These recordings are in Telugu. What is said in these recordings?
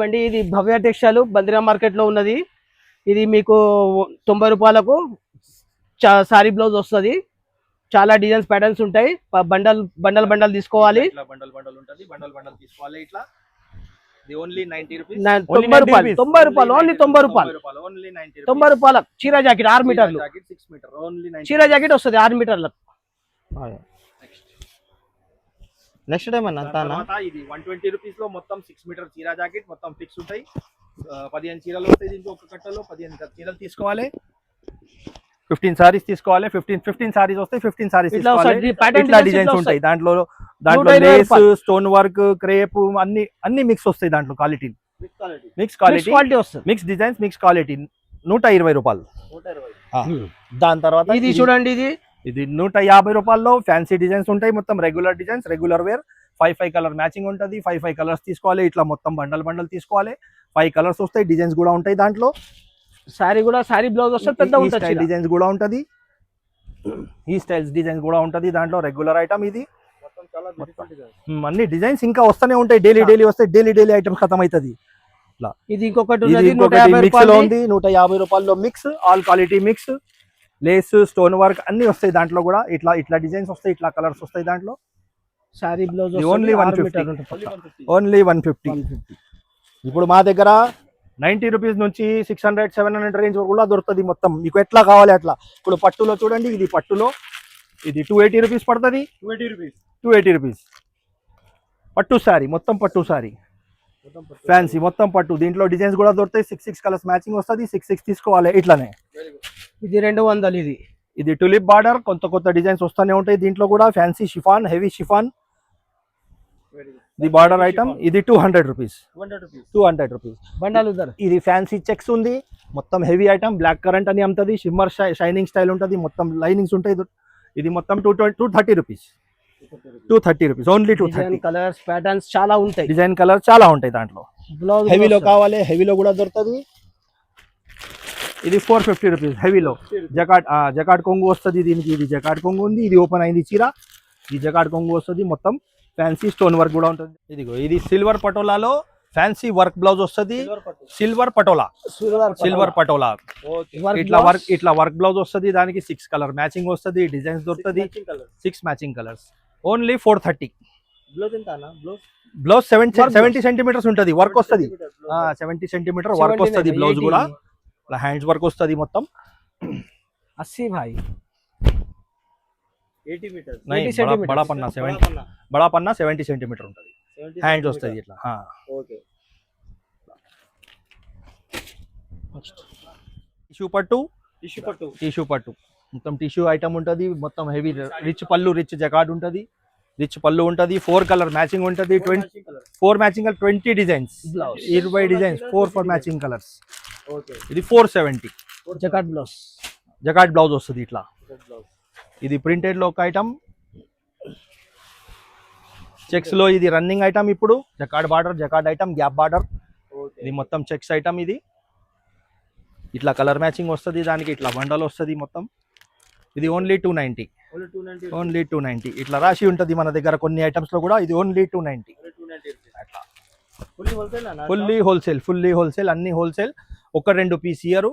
అండి ఇది భవ్య టెక్స్టైల్ బందిరా మార్కెట్ లో ఉన్నది. ఇది మీకు 90 రూపాయలకు సారీ బ్లౌజ్ వస్తుంది. చాలా డిజైన్స్ ప్యాటర్న్స్ ఉంటాయి. బండల్ బండల్ బండల్ తీసుకోవాలి. బండల్ బండల్ ఉంటది. బండల్ బండల్ తీసుకోవాలి. ఇట్లా ఇది ఓన్లీ 90 రూపీస్. 90 రూపాయలు 90 రూపాయలు ఓన్లీ 90 రూపాయలు ఓన్లీ 90 90 రూపాయల చీర జాకెట్ 6 మీటర్లు 6 మీటర్ ఓన్లీ 90 చీర జాకెట్ వస్తుంది 6 మీటర్లకు. నెక్స్ట్ టైం అన్న ఇది 120 రూపీస్ లో మొత్తం 6 మీటర్ చీర జాకెట్ మొత్తం ఫిక్స్ ఉంటాయి. 15 చీరలు వస్తాయి. దీంట్లో ఒక కట్టలో 15 చీరలు తీసుకోవాలి. 15 సారీస్ తీసుకోవాలి. 15 సారీస్ వస్తాయి. 15 సారీస్ ఇట్లా డిజైన్స్ ఉంటాయి. దాంట్లో లేస్, స్టోన్ వర్క్, క్రేప్ అన్ని మిక్స్ వస్తాయి. దాంట్లో క్వాలిటీ మిక్స్ క్వాలిటీ వస్తుంది. మిక్స్ డిజైన్స్ మిక్స్ క్వాలిటీ 120 రూపాయలు. దాని తర్వాత ఇది చూడండి ఇది 150 రూపాయల్లో ఫ్యాన్సీ డిజైన్స్ ఉంటాయి. మొత్తం regular designs regular wear 5 colour matching ఉంటుంది. 5 కలర్స్ తీసుకోవాలి. ఇట్లా మొత్తం బండల్ బండల్ తీసుకోవాలి. 5 కలర్స్ వస్తాయి. డిజైన్స్ కూడా ఉంటాయి. దాంట్లో సారీ బ్లౌజ్ వస్తుంది. పెద్ద ఉంటుంది. డిజైన్స్ కూడా ఉంటది. ఈ స్టైల్స్ డిజైన్స్ కూడా ఉంటది. దాంట్లో రెగ్యులర్ ఐటమ్ ఇది. అన్ని డిజైన్స్ ఇంకా వస్తూనే ఉంటాయి. డైలీ వస్తాయి. డైలీ ఐటమ్ ఖతం అవుతుంది. ఇది ఇంకొకటి మిక్స్ లో ఉంది. 150 రూపాయల్లో mix all quality mix lace, stone work అన్ని వస్తాయి. దాంట్లో కూడా ఇట్లా డిజైన్స్ వస్తాయి. ఇట్లా కలర్స్ వస్తాయి. దాంట్లో సారీ బ్లౌజ్ ఓన్లీ 150. ఇప్పుడు మా దగ్గర 90 రూపీస్ నుంచి 600-700 రేంజ్ కూడా దొరుకుతుంది. మొత్తం మీకు ఎట్లా కావాలి అట్లా. ఇప్పుడు పట్టులో చూడండి. ఇది పట్టులో ఇది 280 రూపీస్ పడుతుంది. 280 రూపీస్ పట్టు సారీ మొత్తం పట్టు సారీ ఫ్యాన్సీ మొత్తం పట్టు. దీంట్లో డిజైన్స్ కూడా దొరుకుతాయి. 6 కలర్స్ మ్యాచింగ్ వస్తుంది. 6 తీసుకోవాలి. ఇట్లానే ఇది 200. ఇది టులిప్ బార్డర్ కొత్త డిజైన్స్ వస్తూనే ఉంటాయి. దీంట్లో కూడా ఫ్యాన్సీ షిఫాన్, హెవీ షిఫాన్ ఇది బార్డర్ ఐటమ్. ఇది 200 రూపీస్. 200 rupees bundle. ఇది ఫ్యాన్సీ చెక్స్ ఉంది. మొత్తం హెవీ ఐటమ్. బ్లాక్ కరెంట్ అని అమ్ముతుంది. షిమ్మర్ షైనింగ్ స్టైల్ ఉంటుంది. మొత్తం లైనింగ్స్ ఉంటాయి. ఇది మొత్తం 230 rupees. 230 rupees only. 230 colours patterns చాలా ఉంటాయి. డిజైన్ కలర్ చాలా ఉంటాయి. దాంట్లో బ్లౌజ్ హెవీలో కావాలి. హెవీలో కూడా దొరుకుతుంది. ఇది 450 రూపీస్ హెవీలో. జకాట్ కొంగు వస్తుంది దీనికి. ఇది జకాట్ కొంగు ఉంది. ఇది ఓపెన్ అయింది చీర. ఇది జకాట్ కొంగు వస్తుంది. మొత్తం ఫ్యాన్సీ స్టోన్ వర్క్ కూడా ఉంటుంది. ఇదిగో ఇది సిల్వర్ పటోలాలో ఫ్యాన్సీ వర్క్ బ్లౌజ్ వస్తుంది. సిల్వర్ పటోలా ఇట్లా వర్క్ బ్లౌజ్ వస్తుంది. దానికి 6 కలర్ మ్యాచింగ్ వస్తుంది. డిజైన్స్ దొరుకుతుంది. 6 matching colours only 430. Blouse 70 centimetres ఉంటుంది. వర్క్ వస్తుంది. 70 సెంటీమీటర్ వర్క్ వస్తుంది. బ్లౌజ్ కూడా హ్యాండ్స్ వర్క్ వస్తుంది. మొత్తం 80 भाई 80 మీటర్ బడా పన్నా 70 సెంటీమీటర్ ఉంటుంది. హ్యాండ్స్ వస్తుంది ఇట్లా. టిష్యూ పట్టు మొత్తం టిష్యూ ఐటమ్ ఉంటుంది. మొత్తం హెవీ రిచ్ పళ్ళు రిచ్ జకాట్ ఉంటుంది. 4 కలర్ మ్యాచింగ్ ఉంటుంది. 4 matching 20 designs 20 designs 4 matching colours. ఇది 470 జకాట్ బ్లౌజ్ వస్తుంది. ఇట్లా ఇది ప్రింటెడ్ లో ఒక ఐటమ్. చెక్స్ లో ఇది రన్నింగ్ ఐటమ్. ఇప్పుడు jacquard border jacquard item gap border. ఇది మొత్తం చెక్స్ ఐటమ్. ఇది ఇట్లా కలర్ మ్యాచింగ్ వస్తుంది. దానికి ఇట్లా బండల్ వస్తుంది మొత్తం. ఇది ఓన్లీ 290. ఇట్లా రాసి ఉంటుంది మన దగ్గర కొన్ని ఐటమ్స్ లో కూడా. ఇది ఓన్లీ 290. అట్లా ఫుల్లీ హోల్సేల్ అన్ని హోల్సేల్. 1-2 పీస్ ఇయరు.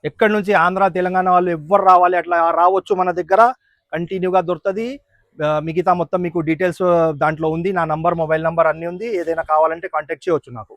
ఎక్కడి నుంచి ఆంధ్ర తెలంగాణ వాళ్ళు ఎవ్వరు రావాలి అట్లా రావచ్చు. మన దగ్గర కంటిన్యూగా దొరుకుతుంది. మిగతా మొత్తం మీకు డీటెయిల్స్ దాంట్లో ఉంది. నా నంబర్ మొబైల్ నంబర్ అన్నీ ఉంది. ఏదైనా కావాలంటే కాంటాక్ట్ చేయవచ్చు నాకు.